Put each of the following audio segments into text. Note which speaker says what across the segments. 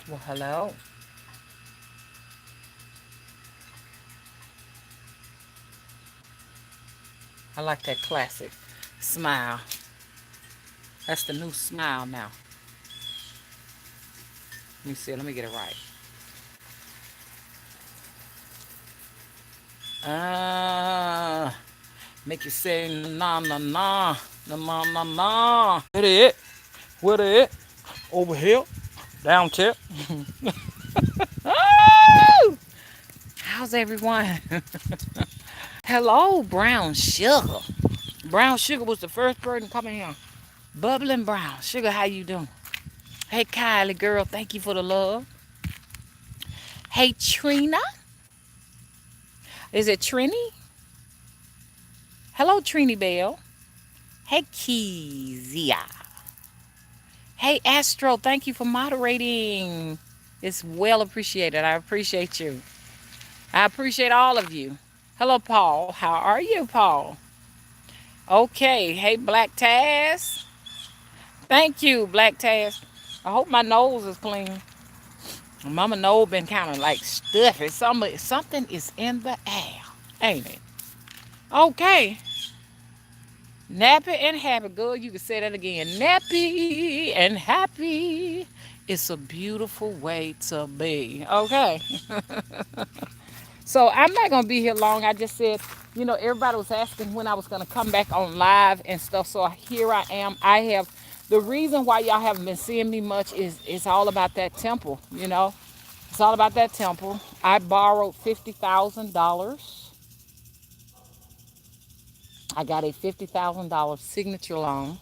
Speaker 1: Well, hello. I like that classic smile. That's the new smile now. Let me see. Let me get it right. Ah, make you say na na na na na na na. What it? What it? Over here, down here. Oh! How's everyone? Hello, brown sugar. Brown sugar was the first person coming here. Bubbling brown sugar. How you doing? Hey, Kylie girl. Thank you for the love. Hey, Trina. Is it Trini? Hello, Trini Bell. Hey, Kezia. Hey, Astro. Thank you for moderating. It's well appreciated. I appreciate you. I appreciate all of you. Hello, Paul. How are you, Paul? Okay. Hey, Black Taz. Thank you, Black Taz. I hope my nose is clean. Mama nose been kind of like stuffy. Something is in the air, ain't it? Okay. Nappy and happy. Good, you can say that again. Nappy and happy. It's a beautiful way to be. Okay. So I'm not gonna be here long. I just said, everybody was asking when I was gonna come back on live and stuff. So here I am. I have the reason why y'all haven't been seeing me much is it's all about that temple. It's all about that temple. I borrowed $50,000. I got a $50,000 signature loan.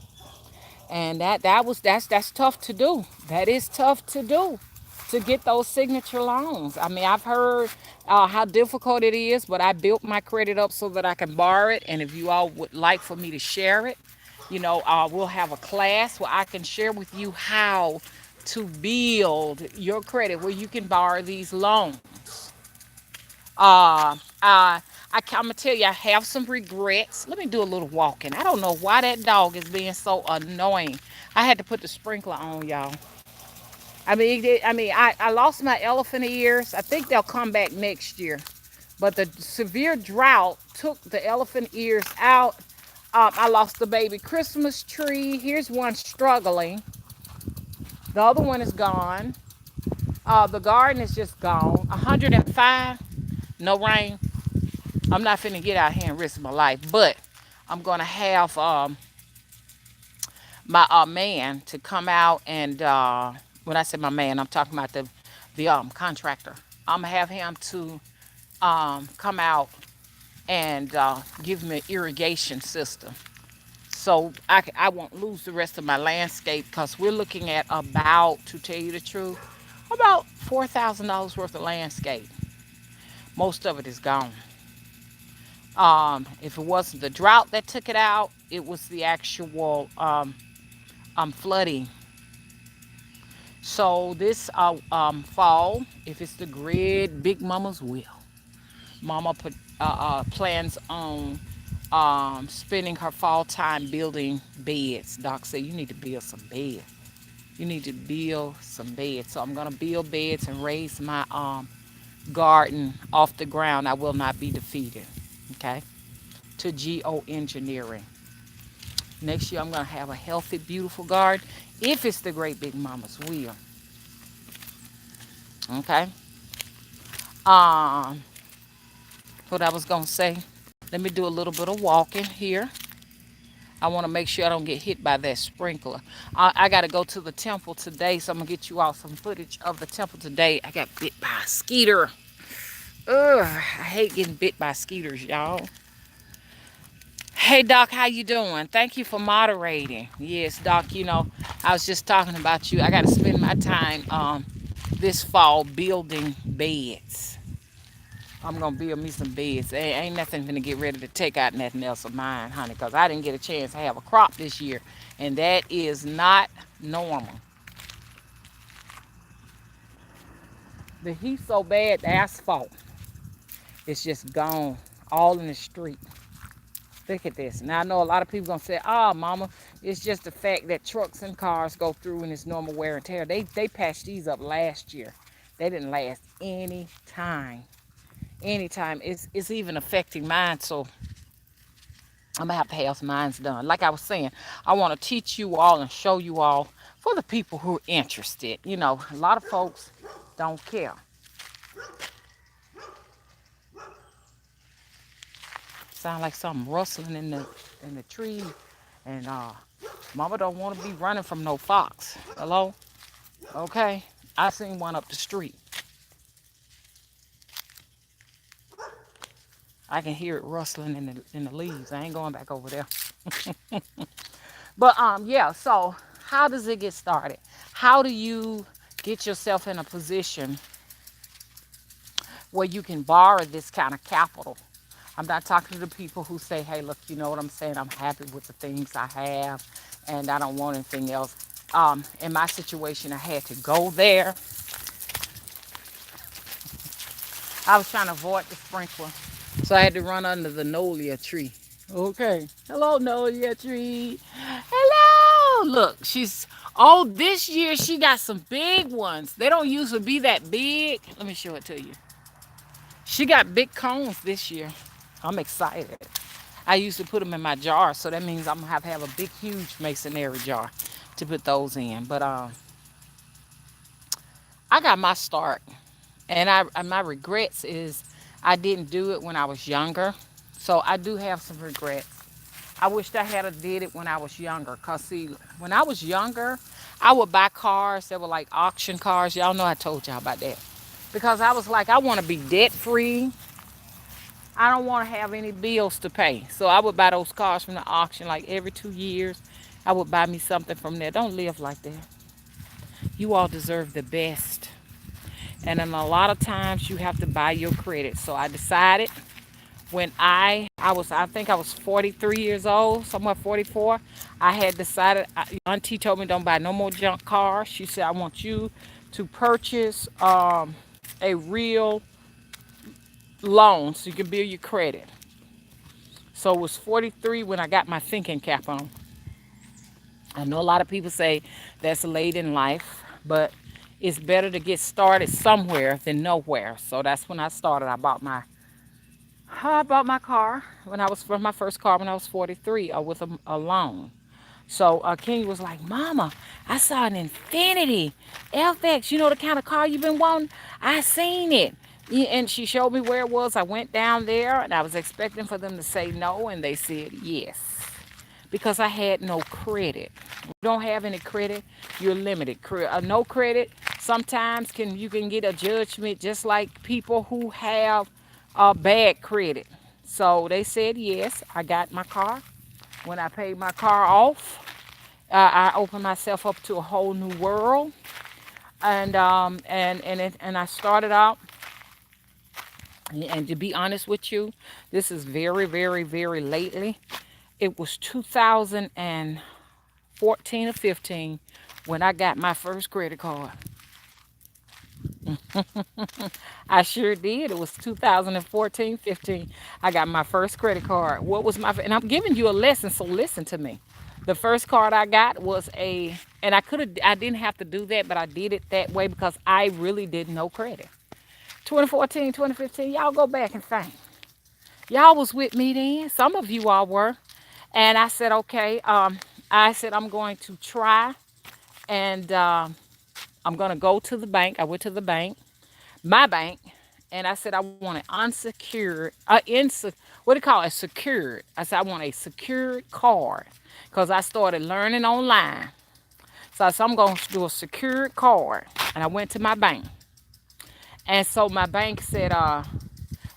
Speaker 1: And that's tough to do. That is tough to do, to get those signature loans. I mean, I've heard how difficult it is, but I built my credit up so that I can borrow it. And if you all would like for me to share it, we'll have a class where I can share with you how to build your credit where you can borrow these loans. Uh, uh, I'm gonna tell you, I have some regrets. Let me do a little walking. I don't know why that dog is being so annoying. I had to put the sprinkler on, y'all. I lost my elephant ears. I think they'll come back next year. But the severe drought took the elephant ears out. I lost the baby Christmas tree. Here's one struggling. The other one is gone. The garden is just gone. 105, no rain. I'm not finna get out here and risk my life, but I'm gonna have my man to come out and when I say my man, I'm talking about the contractor. I'm gonna have him to come out and give me an irrigation system, so I won't lose the rest of my landscape because we're looking at about, to tell you the truth, about $4,000 worth of landscape. Most of it is gone. If it wasn't the drought that took it out, it was the actual flooding. So this fall, if it's the great big mama's will, mama plans on spending her fall time building beds. Doc said you need to build some beds. You need to build some beds. So I'm gonna build beds and raise my garden off the ground. I will not be defeated. Okay. To geoengineering. Next year, I'm going to have a healthy, beautiful garden if it's the great big mama's will. Okay. Um, what I was going to say, let me do a little bit of walking here. I want to make sure I don't get hit by that sprinkler. I got to go to the temple today, so I'm going to get you all some footage of the temple today. I got bit by a skeeter. Ugh, I hate getting bit by skeeters, y'all. Hey Doc, how you doing? Thank you for moderating. Yes, Doc, I was just talking about you. I got to spend my time this fall building beds. I'm going to build me some beds. Ain't nothing going to get ready to take out nothing else of mine, honey, because I didn't get a chance to have a crop this year, and that is not normal. The heat so bad, the asphalt is just gone all in the street. Look at this. Now I know a lot of people gonna say, "Oh, mama, It's just the fact that trucks and cars go through in its normal wear and tear. They patched these up last year. They didn't last any time. Anytime. It's even affecting mine. So I'm gonna have to have mine's done. Like I was saying, I want to teach you all and show you all for the people who are interested. You know, a lot of folks don't care. Sound like something rustling in the tree, and Mama don't want to be running from no fox. Hello, okay. I seen one up the street. I can hear it rustling in the leaves. I ain't going back over there. But yeah. So how does it get started? How do you get yourself in a position where you can borrow this kind of capital? I'm not talking to the people who say, hey, look, you know what I'm saying? I'm happy with the things I have and I don't want anything else. In my situation, I had to go there. I was trying to avoid the sprinkler, so I had to run under the Nolia tree. Okay. Hello, Nolia tree. Hello. Look, oh, this year she got some big ones. They don't usually be that big. Let me show it to you. She got big cones this year. I'm excited. I used to put them in my jar, so that means I'm gonna have a big, huge masonry jar to put those in. But I got my start, and my regrets is I didn't do it when I was younger. So I do have some regrets. I wished I had a did it when I was younger. Cause see, when I was younger, I would buy cars that were like auction cars. Y'all know I told y'all about that. Because I was like, I want to be debt free. I don't want to have any bills to pay. So I would buy those cars from the auction like every 2 years. I would buy me something from there. Don't live like that. You all deserve the best. And then a lot of times you have to buy your credit. So I decided when I think I was 43 years old, somewhere 44. I had decided. Auntie told me don't buy no more junk cars. She said I want you to purchase a real loan so you can build your credit. So it was 43 when I got my thinking cap on. I know a lot of people say that's late in life, but it's better to get started somewhere than nowhere. So that's when I started. I bought my car when I was for my first car when I was 43 with a loan. So King was like, Mama, I saw an Infinity FX. You know the kind of car you've been wanting? I seen it. And she showed me where it was. I went down there and I was expecting for them to say no, and they said yes. Because I had no credit. If you don't have any credit, you're limited. No credit, sometimes you can get a judgment just like people who have bad credit. So they said yes. I got my car. When I paid my car off, I opened myself up to a whole new world, and I started out. And to be honest with you, this is very, very, very lately. It was 2014 or 15 when I got my first credit card. I sure did. It was 2014, 15. I got my first credit card. And I'm giving you a lesson, so listen to me. The first card I got was and I didn't have to do that, but I did it that way because I really didn't know credit. 2014, 2015, y'all go back and think. Y'all was with me then. Some of you all were. And I said, okay, I said, I'm going to try and I'm going to go to the bank. I went to the bank, my bank, and I said, I want an unsecured, what do you call it? Secured. I said, I want a secured card because I started learning online. So I said, I'm going to do a secured card. And I went to my bank. And so my bank said,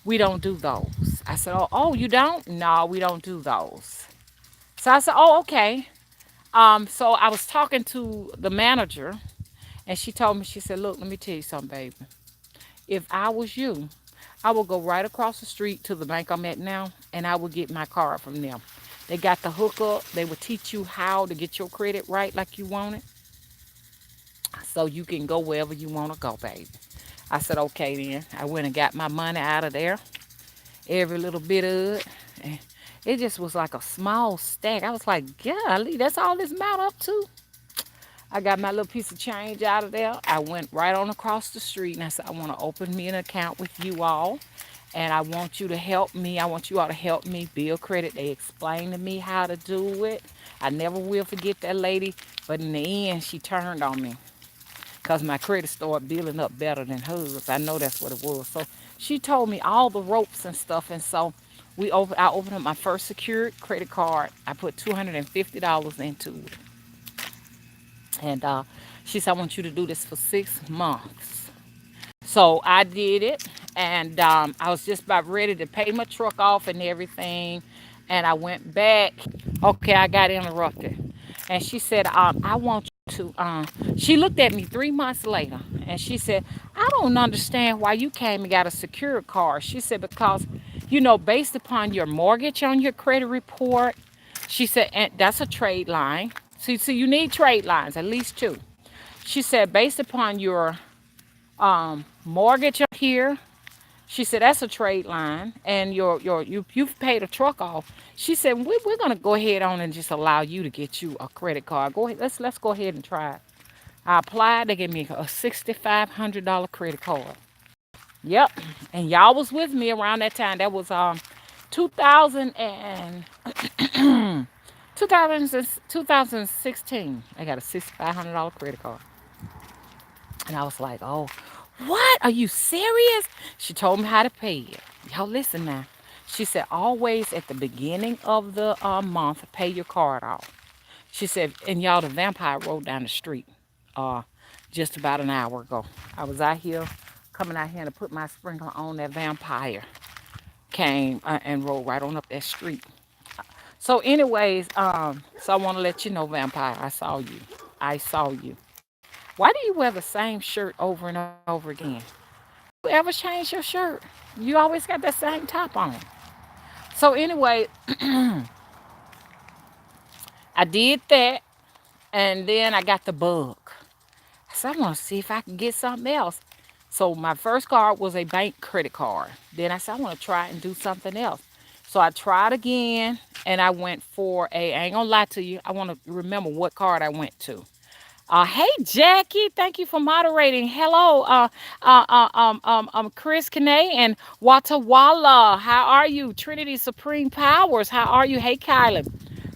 Speaker 1: we don't do those. I said, oh, you don't? No, we don't do those. So I said, oh, okay. So I was talking to the manager, and she told me, she said, look, let me tell you something, baby. If I was you, I would go right across the street to the bank I'm at now, and I would get my card from them. They got the hookup. They would teach you how to get your credit right like you want it, so you can go wherever you want to go, baby. I said, okay then. I went and got my money out of there, every little bit of it. It just was like a small stack. I was like, golly, that's all this amount up to? I got my little piece of change out of there. I went right on across the street and I said, I want to open me an account with you all. And I want you to help me. I want you all to help me build credit. They explained to me how to do it. I never will forget that lady. But in the end, she turned on me because my credit started building up better than hers. I know that's what it was. So she told me all the ropes and stuff. And so I opened up my first secured credit card. I put $250 into it. And she said, I want you to do this for 6 months. So I did it, and I was just about ready to pay my truck off and everything. And I went back. Okay, I got interrupted. And she said, I want you to. She looked at me 3 months later, and she said, I don't understand why you came and got a secured card. She said, because, based upon your mortgage on your credit report, she said, and that's a trade line. So you need trade lines, at least two. She said, based upon your mortgage up here, she said that's a trade line, and you've paid a truck off. She said we're gonna go ahead on and just allow you to get you a credit card. Go ahead, let's go ahead and try it. I applied. They gave me a $6,500 credit card. Yep, and y'all was with me around that time. That was 2000 and 2016. I got a $6,500 credit card. And I was like, oh, what? Are you serious? She told me how to pay it. Y'all listen now. She said, always at the beginning of the month, pay your card off. She said, and y'all, the vampire rode down the street uh, just about an hour ago. I was out here, coming out here to put my sprinkler on. That vampire came and rode right on up that street. So, anyways, so I want to let you know, vampire, I saw you. I saw you. Why do you wear the same shirt over and over again? Do you ever change your shirt? You always got that same top on. So anyway, I did that, and then I got the bug. So I want to see if I can get something else. So my first card was a bank credit card. Then I said I want to try and do something else. So I tried again, and I went for a. I ain't gonna lie to you. I want to remember what card I went to. Hey Jackie, thank you for moderating. Hello, Chris Kane and Watawala. How are you? Trinity Supreme Powers. How are you? Hey Kylan.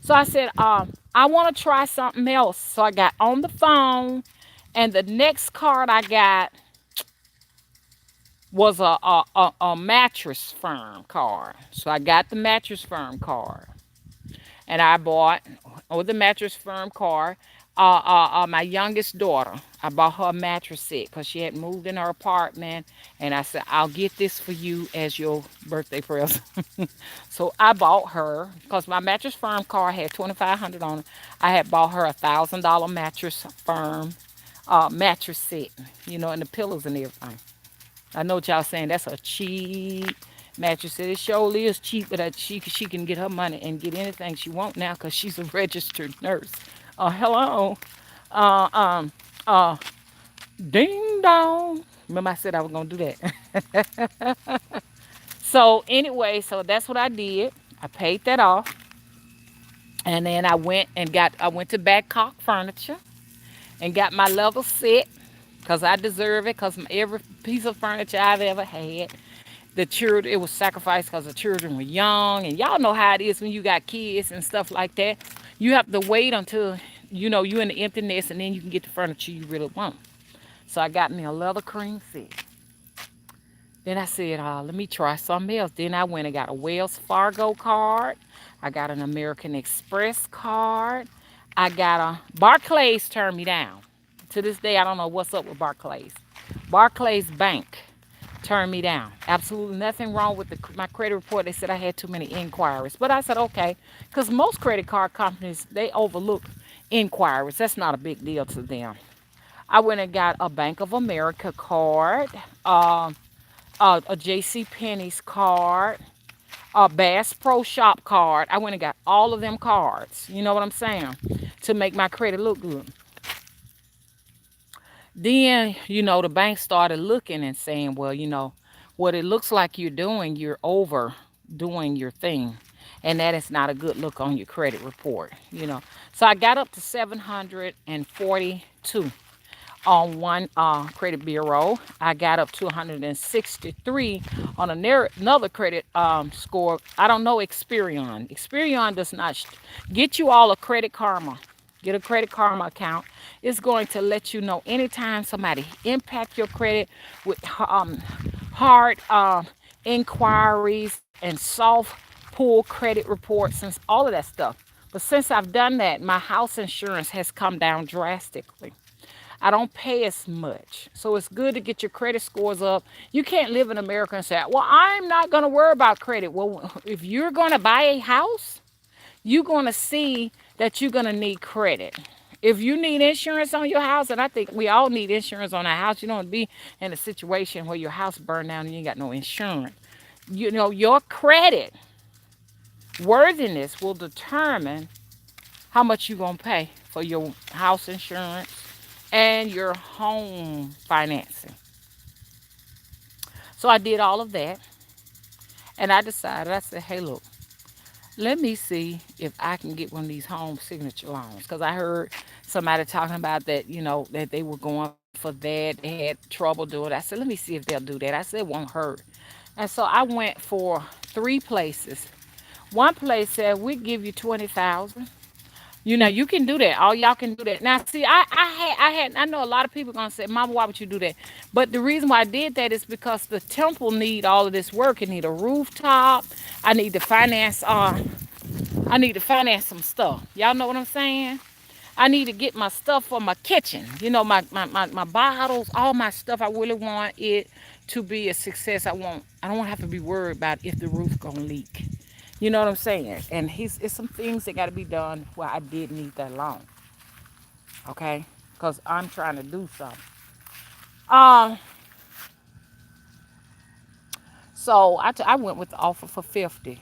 Speaker 1: So I said, I want to try something else. So I got on the phone, and the next card I got was a mattress firm card. So I got the mattress firm card, and I bought with the mattress firm card. My youngest daughter, I bought her a mattress set because she had moved in her apartment, and I said I'll get this for you as your birthday present. So I bought her because my mattress firm card had 2,500 on it. I had bought her $1,000 mattress firm mattress set, and the pillows and everything. I know what y'all saying. That's a cheap mattress. It surely is cheap, but she can get her money and get anything she want now because she's a registered nurse. Hello. Uh, um, uh, Ding dong. Remember I said I was gonna do that. So anyway, so that's what I did. I paid that off, and then I went to Badcock Furniture and got my level set because I deserve it because every piece of furniture I've ever had. The children, it was sacrificed because the children were young, and y'all know how it is when you got kids and stuff like that. You have to wait until you're in the empty nest, and then you can get the furniture you really want. So I got me a leather cream set. Then I said, let me try something else. Then I went and got a Wells Fargo card. I got an American Express card. I got a Barclays turned me down. To this day, I don't know what's up with Barclays. Barclays Bank turned me down. Absolutely nothing wrong with my credit report. They said I had too many inquiries. But I said, okay, because most credit card companies, they overlook inquiries. That's not a big deal to them. I went and got a Bank of America card, a J.C. Penney's card, a Bass Pro Shop card. I went and got all of them cards. You know what I'm saying? To make my credit look good. Then, the bank started looking and saying, well, what it looks like you're doing, you're overdoing your thing. and that is not a good look on your credit report. So I got up to 742 on one credit bureau. I got up to 163 on another credit score. I don't know Experian. Experian does not get you all a Credit Karma. Get a Credit Karma account. It's going to let you know anytime somebody impact your credit with hard inquiries and soft pull credit reports and all of that stuff. But since I've done that, my house insurance has come down drastically. I don't pay as much. So it's good to get your credit scores up. You can't live in America and say, well, I'm not going to worry about credit. Well, if you're going to buy a house, you're going to see that you're going to need credit. If you need insurance on your house, and I think we all need insurance on our house, you don't want to be in a situation where your house burned down and you ain't got no insurance. Your credit worthiness will determine how much you're going to pay for your house insurance and your home financing. So I did all of that and I decided, I said, hey, look, let me see if I can get one of these home signature loans. Because I heard somebody talking about that, that they were going for that. They had trouble doing it. I said, let me see if they'll do that. I said, it won't hurt. And so I went for three places. One place said, we give you 20,000. You can do that. All y'all can do that. Now, see, I know a lot of people gonna say, "Mama, why would you do that?" But the reason why I did that is because the temple need all of this work. It need a rooftop. I need to finance. I need to finance some stuff. Y'all know what I'm saying? I need to get my stuff for my kitchen. My bottles, all my stuff. I really want it to be a success. I don't want to have to be worried about if the roof gonna leak. You know what I'm saying? And it's some things that got to be done where I did need that loan. Okay? Because I'm trying to do something. Um, so I went with the offer for 50.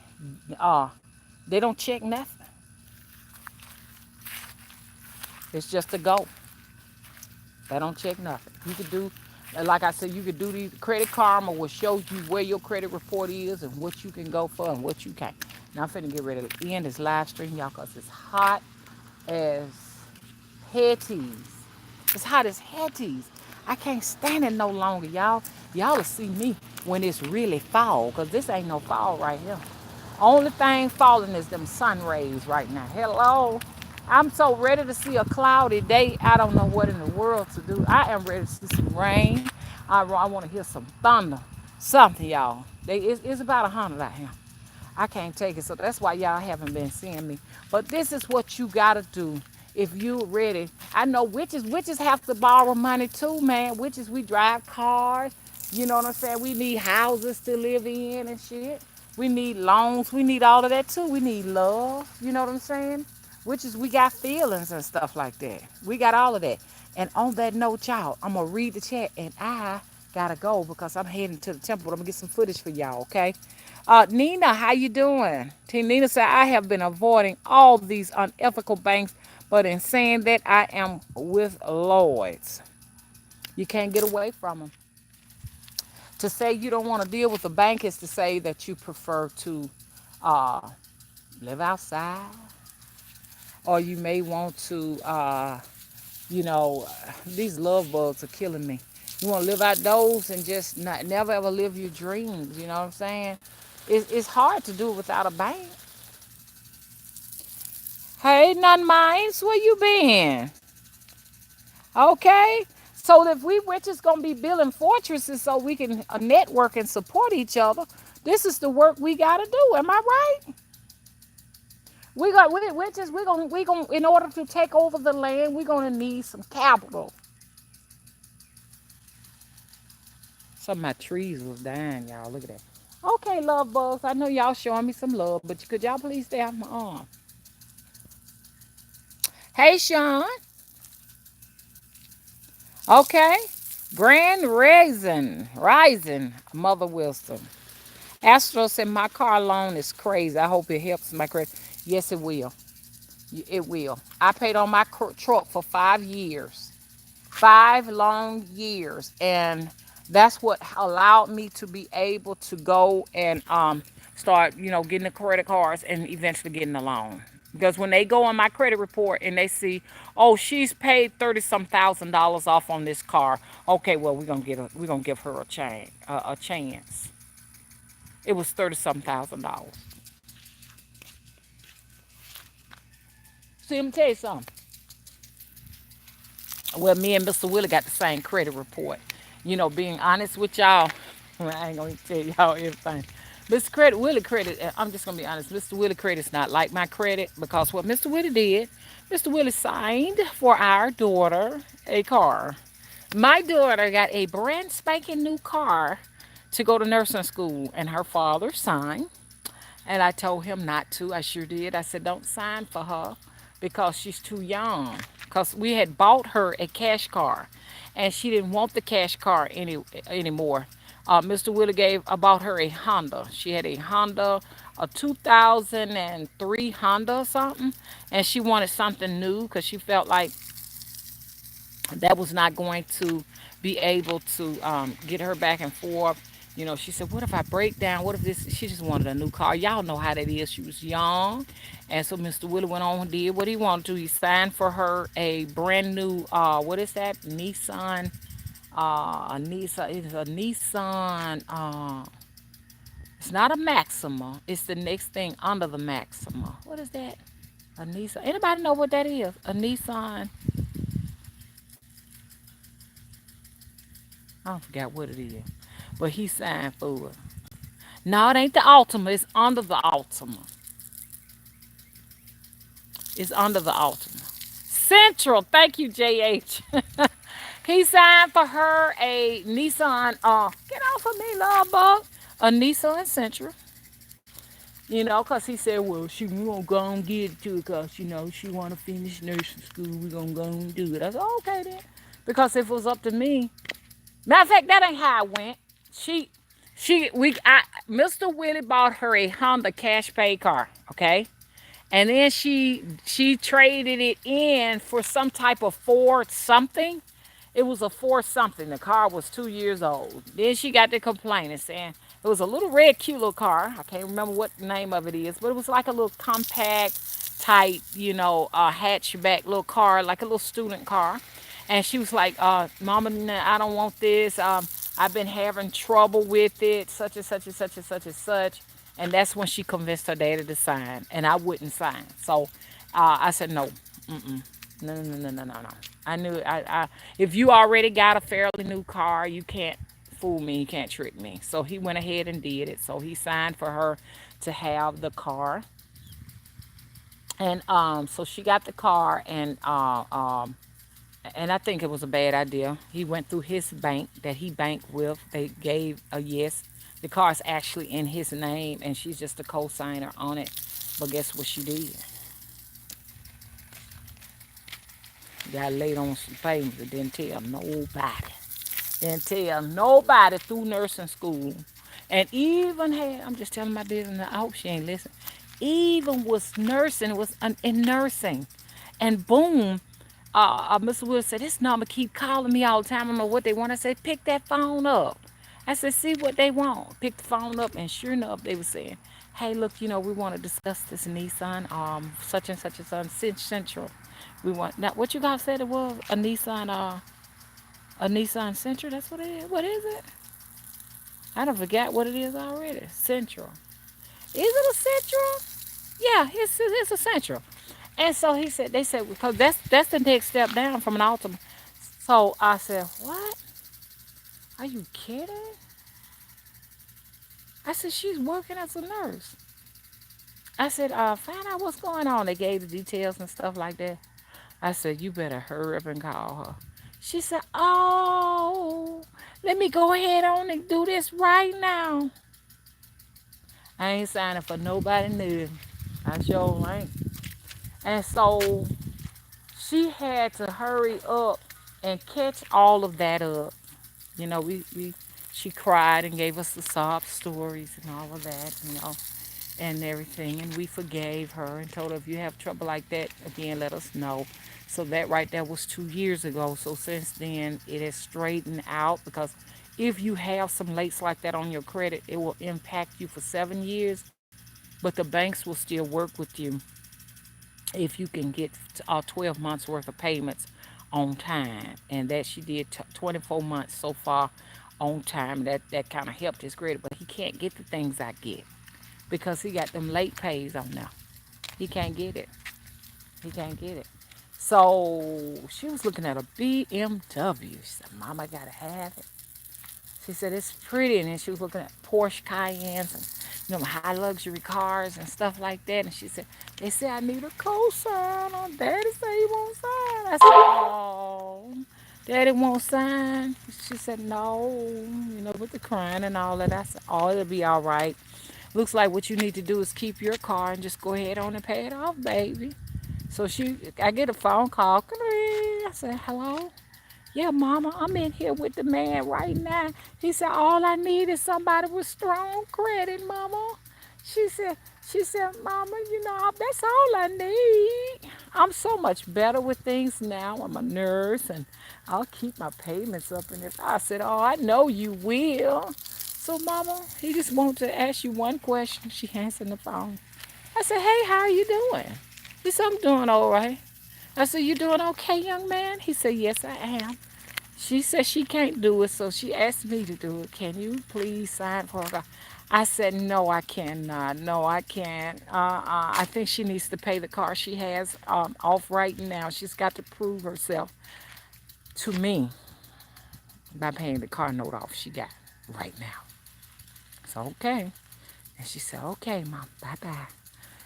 Speaker 1: Uh, they don't check nothing. It's just a go. They don't check nothing. You could do, like I said, you could do these. Credit Karma will show you where your credit report is and what you can go for and what you can't. Now I'm finna get ready to end this live stream, y'all, because it's hot as Hetties. It's hot as Hetties. I can't stand it no longer, y'all. Y'all will see me when it's really fall, because this ain't no fall right here. Only thing falling is them sun rays right now. Hello. I'm so ready to see a cloudy day. I don't know what in the world to do. I am ready to see some rain. I want to hear some thunder. Something, y'all. It's about 100 out here. I can't take it. So that's why y'all haven't been seeing me. But this is what you gotta do if you ready. I know witches have to borrow money too, man. Witches, we drive cars. You know what I'm saying? We need houses to live in and shit. We need loans. We need all of that too. We need love. You know what I'm saying? Witches, we got feelings and stuff like that. We got all of that. And on that note, y'all, I'm gonna read the chat and I gotta go because I'm heading to the temple. I'm gonna get some footage for y'all, okay? Nina, how you doing? T. Nina said, I have been avoiding all these unethical banks, but in saying that, I am with Lloyd's. You can't get away from them. To say you don't want to deal with the bank is to say that you prefer to uh, live outside, or you may want to, you know, these love bugs are killing me. You want to live outdoors and just not never ever live your dreams. You know what I'm saying? It's hard to do it without a bank. Hey, none minds, where you been? Okay. So if we're just gonna be building fortresses so we can network and support each other, this is the work we gotta do. Am I right? We're gonna in order to take over the land, we're gonna need some capital. Some of my trees was dying, y'all. Look at that. Okay, love bugs. I know y'all showing me some love, but could y'all please stay off my arm? Hey, Sean. Okay. Grand Rising, Mother Wilson. Astro said, my car loan is crazy. I hope it helps my credit. Yes, it will. It will. I paid on my truck for 5 years. 5 long years. And that's what allowed me to be able to go and start, getting the credit cards and eventually getting a loan. Because when they go on my credit report and they see, oh, she's paid 30 some thousand dollars off on this car. Okay, well, we're gonna give her a chance. It was 30 some thousand dollars. See, let me tell you something. Well, me and Mr. Willie got the same credit report. Being honest with y'all, well, I ain't gonna tell y'all everything. Mr. Credit, Willie credit, I'm just gonna be honest. Mr. Willie credit's not like my credit because what Mr. Willie did, Mr. Willie signed for our daughter a car. My daughter got a brand spanking new car to go to nursing school, and her father signed. And I told him not to. I sure did. I said, don't sign for her because she's too young. Because we had bought her a cash car and she didn't want the cash car anymore. Mr. Willie I bought her a Honda. She had a Honda, a 2003 Honda or something. And she wanted something new because she felt like that was not going to be able to get her back and forth. She said, what if I break down? What if this? She just wanted a new car. Y'all know how that is. She was young. And so Mr. Willie went on and did what he wanted to. He signed for her a brand new, what is that? Nissan. It's a Nissan. It's not a Maxima. It's the next thing under the Maxima. What is that? A Nissan. Anybody know what that is? A Nissan. I forgot what it is. But he signed for it. No, it ain't the Ultima. It's under the Ultima. It's under the Ultima. Central. Thank you, JH. He signed for her a Nissan. Get off of me, love bug. A Nissan Sentra. Because he said, well, we gonna go and get it to her because, she want to finish nursing school. We gonna go and do it. I said, okay then. Because if it was up to me, matter of fact, that ain't how it went. She, Mr. Willie bought her a Honda cash pay car, okay? And then she traded it in for some type of Ford something. It was a Ford something. The car was 2 years old. Then she got to complaining, saying it was a little red, cute little car. I can't remember what the name of it is, but it was like a little compact type, hatchback little car, like a little student car. And she was like, Mama, I don't want this. I've been having trouble with it, such and such and such and such and such. And that's when she convinced her daddy to sign, and I wouldn't sign. So I said, no, mm-mm. No, no, no, no, no, no. I knew if you already got a fairly new car, you can't fool me, you can't trick me. So he went ahead and did it. So he signed for her to have the car. And so she got the car, and I think it was a bad idea. He went through his bank that he banked with. They gave a yes. The car's actually in his name, and she's just a co-signer on it. But guess what she did? Got laid on some papers and didn't tell nobody. Didn't tell nobody through nursing school. And even had, I'm just telling my business, I hope she ain't listening. Even was nursing, was in nursing. And boom, Mr. Wood said, this number keep calling me all the time. I don't know what they want. I said, pick that phone up. I said, see what they want. Pick the phone up, and sure enough, they were saying, hey, look, we want to discuss this Nissan, such and such and such, Central. We want, now, what you guys said it was? A Nissan Sentra, that's what it is? What is it? I don't forget what it is already. Central. Is it a Central? Yeah, it's a Central. And so they said, because that's the next step down from an Altima. So I said, what? Are you kidding? I said, she's working as a nurse. I said, find out what's going on. They gave the details and stuff like that. I said, you better hurry up and call her. She said, oh, let me go ahead on and do this right now. I ain't signing for nobody new. I sure ain't. And so she had to hurry up and catch all of that up. She cried and gave us the sob stories and all of that, and everything. And we forgave her and told her, if you have trouble like that again, let us know. So that right there was 2 years ago. So since then, it has straightened out because If you have some lates like that on your credit, it will impact you for 7 years, but the banks will still work with you if you can get 12 months worth of payments on time. And that she did 24 months so far on time. That kind of helped his credit, but he can't get the things I get because he got them late pays on now. He can't get it. He can't get it. So she was looking at a BMW. She said, Mama, I gotta have it. She said it's pretty, and then she was looking at Porsche Cayennes and high luxury cars and stuff like that. And she said, they say I need a co-sign. On Daddy say he won't sign. I said, oh, Daddy won't sign. She said no, with the crying and all that. I said, oh, it'll be all right. Looks like what you need to do is keep your car and just go ahead on and pay it off, baby. So I get a phone call. I said, hello. Yeah, mama, I'm in here with the man right now. He said, all I need is somebody with strong credit, mama. She said, Mama, that's all I need. I'm so much better with things now. I'm a nurse and I'll keep my payments up. And if I said, oh, I know you will. So, Mama, he just wants to ask you one question. She answered the phone. I said, hey, how are you doing? He said, I'm doing all right. I said, you doing okay, young man? He said, yes, I am. She said she can't do it, so she asked me to do it. Can you please sign for her? I said, no, I cannot. No, I can't. I think she needs to pay the car she has off right now. She's got to prove herself to me by paying the car note off she got right now. So, okay. And she said, okay, Mom, bye-bye.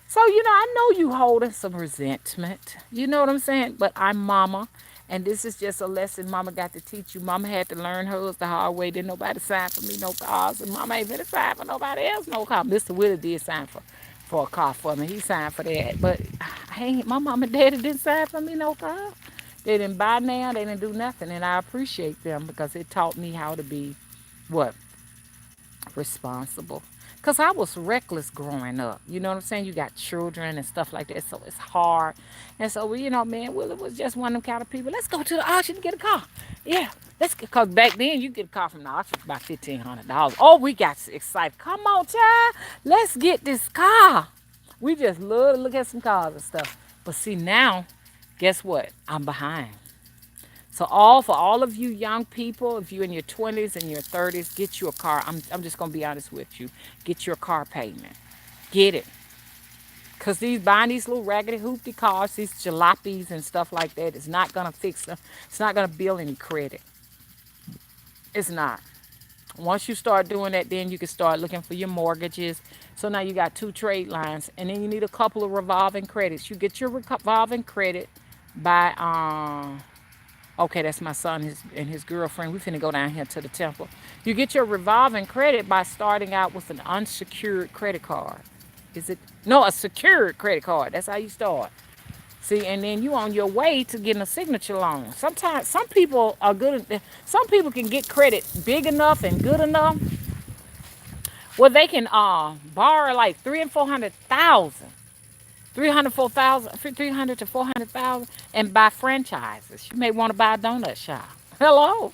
Speaker 1: So, I know you holding some resentment. You know what I'm saying? But I'm mama. And this is just a lesson mama got to teach you. Mama had to learn hers the hard way. Didn't nobody sign for me no cars. And mama ain't finna sign for nobody else no car. Mr. Willie did sign for a car for me. He signed for that. But hey, my mama and daddy didn't sign for me no car. They didn't buy now. They didn't do nothing. And I appreciate them because it taught me how to be what? Responsible. Because I was reckless growing up. You know what I'm saying? You got children and stuff like that. So it's hard. And so, man, Willie was just one of them kind of people. Let's go to the auction and get a car. Yeah. Because back then you get a car from the auction for about $1,500. Oh, we got excited. Come on, child. Let's get this car. We just love to look at some cars and stuff. But see, now, guess what? I'm behind. So for all of you young people, if you're in your 20s and your 30s, get you a car. I'm just going to be honest with you. Get your car payment. Get it. Because buying these little raggedy hoopty cars, these jalopies and stuff like that is not going to fix them. It's not going to build any credit. It's not. Once you start doing that, then you can start looking for your mortgages. So now you got two trade lines. And then you need a couple of revolving credits. You get your revolving credit by okay, that's my son and his girlfriend. We finna go down here to the temple. You get your revolving credit by starting out with an unsecured credit card. Is it? No, a secured credit card. That's how you start. See, and then you on your way to getting a signature loan. Sometimes some people are good. Some people can get credit big enough and good enough where they can borrow like 300,000 and 400,000. 300 to 400,000 and buy franchises. You may want to buy a donut shop. Hello.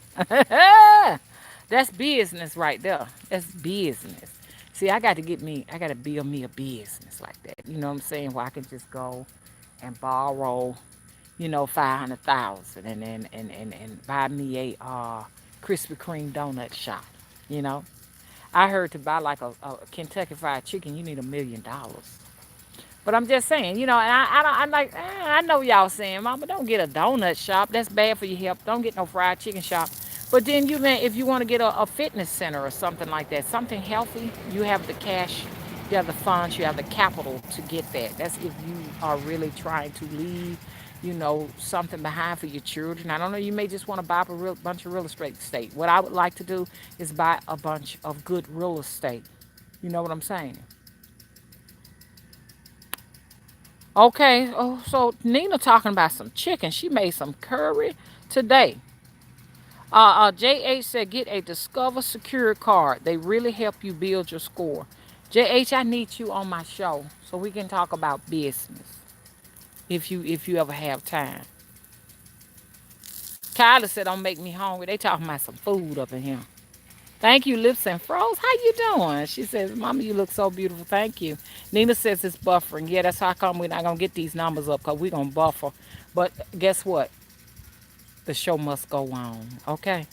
Speaker 1: That's business right there. That's business. See, I got to build me a business like that. You know what I'm saying? Where I can just go and borrow, 500,000 and then and buy me a Krispy Kreme donut shop. You know, I heard to buy like a Kentucky Fried Chicken, you need $1 million. But I'm just saying, and I'm like, I know y'all saying, Mama, don't get a donut shop. That's bad for your health. Don't get no fried chicken shop. But then if you want to get a fitness center or something like that, something healthy, you have the cash, you have the funds, you have the capital to get that. That's if you are really trying to leave, something behind for your children. I don't know, you may just want to buy up a bunch of real estate. What I would like to do is buy a bunch of good real estate. You know what I'm saying? Okay, oh, so Nina talking about some chicken. She made some curry today. JH said get a Discover Secure card. They really help you build your score. JH, I need you on my show so we can talk about business if you ever have time. Kyla said don't make me hungry. They talking about some food up in here. Thank you, Lips and Froze. How you doing? She says, Mama, you look so beautiful. Thank you. Nina says it's buffering. Yeah, that's how come we're not going to get these numbers up because we're going to buffer. But guess what? The show must go on. Okay.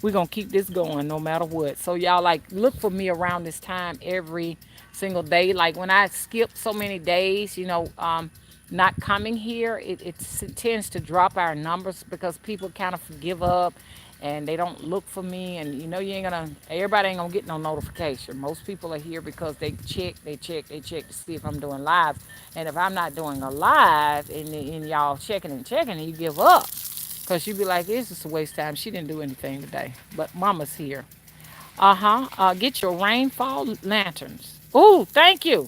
Speaker 1: We're gonna keep this going no matter what. So y'all like look for me around this time every single day. Like when I skip so many days, not coming here, it tends to drop our numbers because people kind of give up and they don't look for me, and you ain't gonna everybody ain't gonna get no notification. Most people are here because they check to see if I'm doing lives. And if I'm not doing a live and y'all checking and you give up, because you be like, it's just a waste of time. She didn't do anything today. But mama's here. Uh-huh. Get your rainfall lanterns. Ooh, thank you.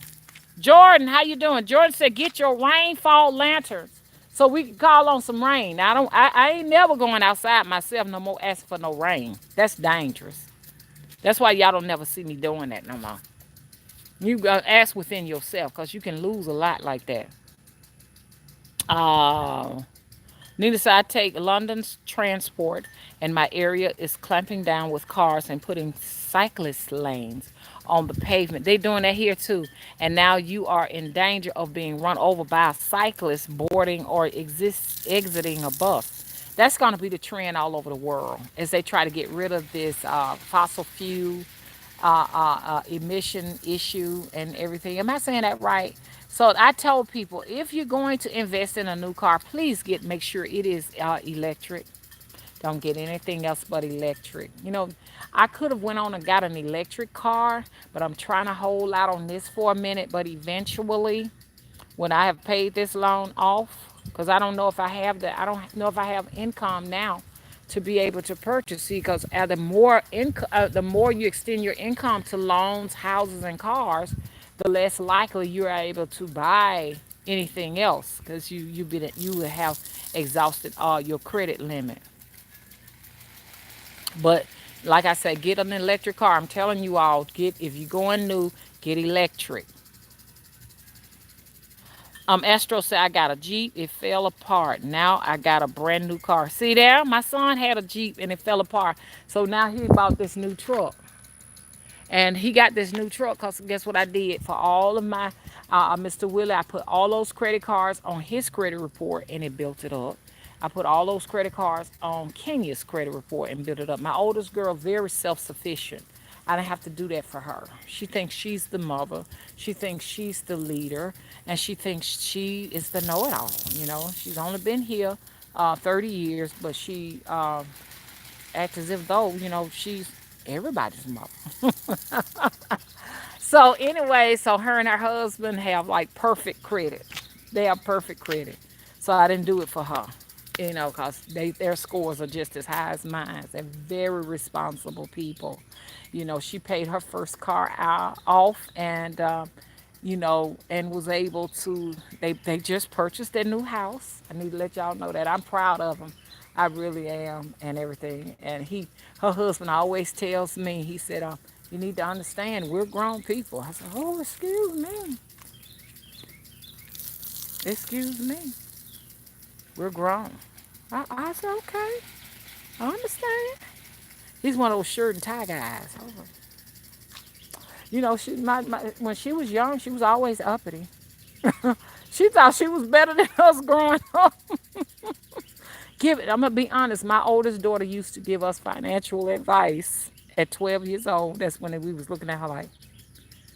Speaker 1: Jordan, how you doing? Jordan said, get your rainfall lanterns so we can call on some rain. Now, I ain't never going outside myself no more asking for no rain. That's dangerous. That's why y'all don't never see me doing that no more. You ask within yourself because you can lose a lot like that. Uh, Needless to say, I take London's transport, and my area is clamping down with cars and putting cyclist lanes on the pavement. They're doing that here too. And now you are in danger of being run over by a cyclist boarding or exiting a bus. That's going to be the trend all over the world as they try to get rid of this fossil fuel emission issue and everything. Am I saying that right? So I told people if you're going to invest in a new car, please make sure it is electric. Don't get anything else but electric. I could have went on and got an electric car, but I'm trying to hold out on this for a minute. But eventually, when I have paid this loan off, because I don't know if I have income now to be able to purchase. See, because the more you extend your income to loans, houses, and cars, the less likely you are able to buy anything else because you will have exhausted all your credit limit. But like I said, get an electric car. I'm telling you all, get if you're going new, get electric. Astro said, I got a Jeep, it fell apart. Now I got a brand new car. See there? My son had a Jeep and it fell apart. So now he bought this new truck. And he got this new truck because guess what I did for all of my Mr. Willie? I put all those credit cards on his credit report and it built it up. I put all those credit cards on Kenya's credit report and built it up. My oldest girl, very self-sufficient. I didn't have to do that for her. She thinks she's the mother. She thinks she's the leader, and she thinks she is the know-it-all. She's only been here 30 years, but she acts as if though she's everybody's mother. So anyway, so her and her husband have like perfect credit. They have perfect credit. So I didn't do it for her, because their scores are just as high as mine. They're very responsible people. She paid her first car off, and was able to. They just purchased their new house. I need to let y'all know that I'm proud of them. I really am, and everything. And her husband always tells me, he said, "You need to understand, we're grown people." I said, "Oh, excuse me, we're grown." I said, "Okay, I understand." He's one of those shirt and tie guys. When she was young, she was always uppity. She thought she was better than us growing up. I'm gonna be honest. My oldest daughter used to give us financial advice at 12 years old. That's when we was looking at her like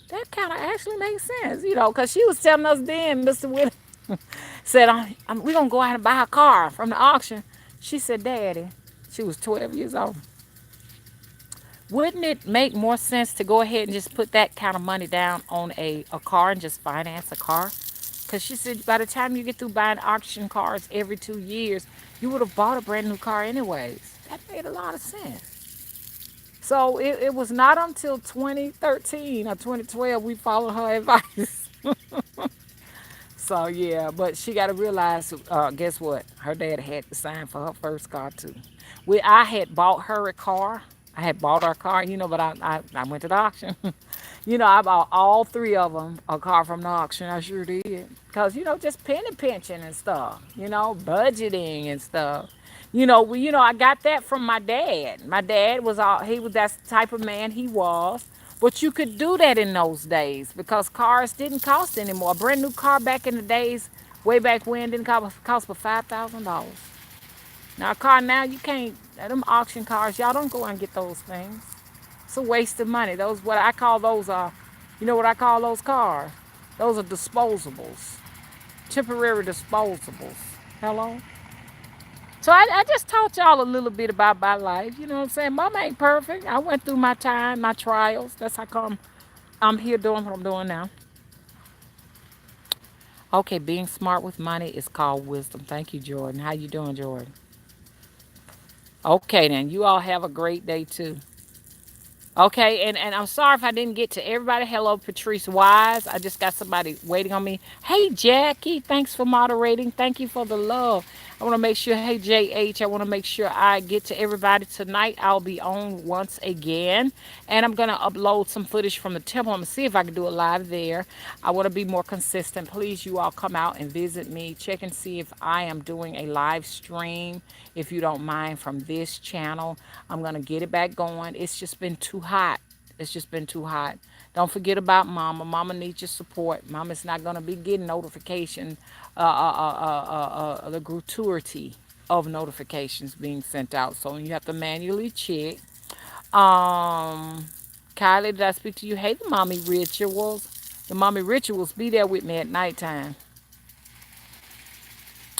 Speaker 1: that. Kind of actually makes sense, because she was telling us then. Mr. Willie said, "We gonna go out and buy a car from the auction." She said, "Daddy," she was 12 years old. Wouldn't it make more sense to go ahead and just put that kind of money down on a car and just finance a car? Because she said by the time you get through buying auction cars every 2 years, you would have bought a brand new car anyways. That made a lot of sense. So it was not until 2013 or 2012 we followed her advice. So yeah, but she got to realize, guess what? Her dad had to sign for her first car too. I had bought her a car. I had bought her a car, but I went to the auction. I bought all three of them a car from the auction. I sure did. Because, just penny pinching and stuff, budgeting and stuff. I got that from my dad. My dad was all he was that's the type of man he was. But you could do that in those days because cars didn't cost anymore. A brand new car back in the days, way back when, didn't cost but $5,000. Now a car now you can't. Them auction cars, y'all don't go and get those things. It's a waste of money. Those what I call those are, you know what I call those cars? Those are disposables, temporary disposables. Hello. So I just taught y'all a little bit about my life. You know what I'm saying? Mama ain't perfect. I went through my time, my trials. That's how come I'm here doing what I'm doing now. Okay, being smart with money is called wisdom. Thank you, Jordan. How you doing, Jordan? Okay, then. You all have a great day too. Okay, and I'm sorry if I didn't get to everybody. Hello, Patrice Wise. I just got somebody waiting on me. Hey, Jackie, thanks for moderating. Thank you for the love. I want to make sure, hey, JH, I want to make sure I get to everybody tonight. I'll be on once again, and I'm going to upload some footage from the temple. I'm going to see if I can do it live there. I want to be more consistent. Please, you all come out and visit me. Check and see if I am doing a live stream, if you don't mind, from this channel. I'm going to get it back going. It's just been too hot. It's just been too hot. Don't forget about Mama. Mama needs your support. Mama's not going to be getting notification, the gratuity of notifications being sent out. So you have to manually check. Um, Kylie, did I speak to you? Hey, the mommy rituals. The mommy rituals be there with me at nighttime.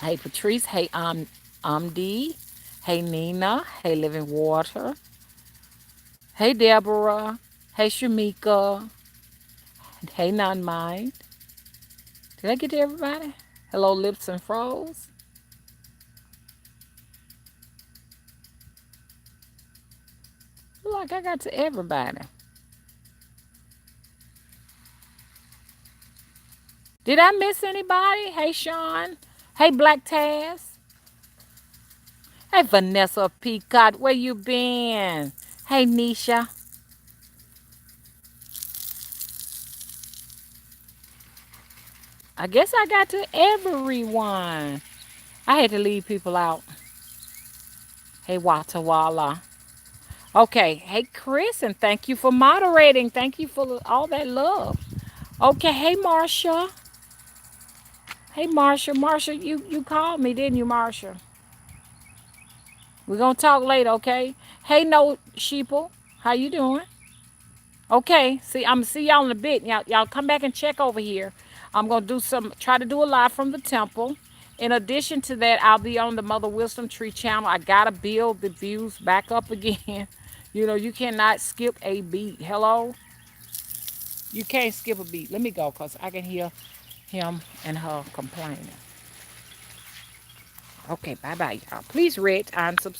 Speaker 1: Hey, Patrice. Hey, Umd. Hey, Nina. Hey, Living Water. Hey, Deborah. Hey, Shamika. Hey, None Mind. Did I get to everybody? Hello, Lips and Froze. Look like I got to everybody. Did I miss anybody? Hey, Sean. Hey, Black Taz. Hey, Vanessa Peacock. Where you been? Hey, Nisha. I guess I got to everyone. I had to leave people out. Hey, Watawala. Okay. Hey, Chris, and thank you for moderating. Thank you for all that love. Okay. Hey, Marsha. Hey, Marsha. Marsha, you called me, didn't you, Marsha? We're going to talk later, okay? Hey, No Sheeple. How you doing? Okay. See, I'm going to see y'all in a bit. Y'all come back and check over here. I'm going to try to do a live from the temple. In addition to that, I'll be on the Mother Wisdom Tree channel. I got to build the views back up again. You cannot skip a beat. Hello? You can't skip a beat. Let me go because I can hear him and her complaining. Okay, bye-bye, y'all. Please rate and subscribe.